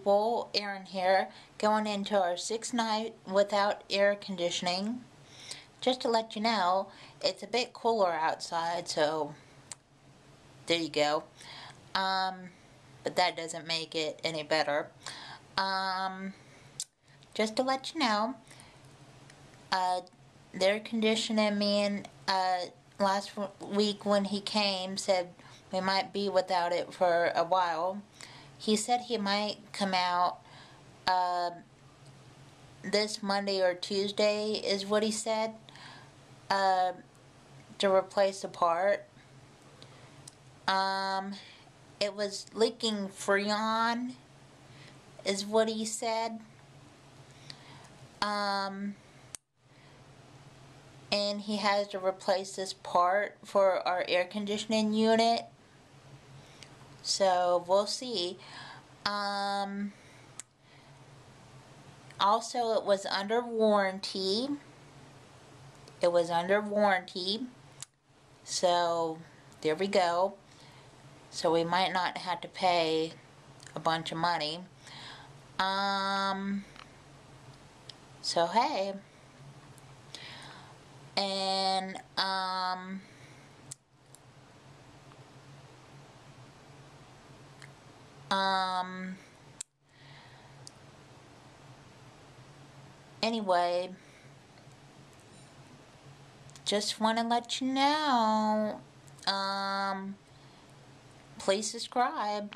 people, Aaron here, going into our 6th night without air conditioning. Just to let you know, it's a bit cooler outside, so there you go. But that doesn't make it any better. Just to let you know, the air conditioning man last week when he came said we might be without it for a while. He said he might come out this Monday or Tuesday is what he said, to replace the part. It was leaking Freon is what he said. And he has to replace this part for our air conditioning unit. So we'll see. Also, it was under warranty. So there we go. So we might not have to pay a bunch of money. So hey. And anyway, just want to let you know, please subscribe.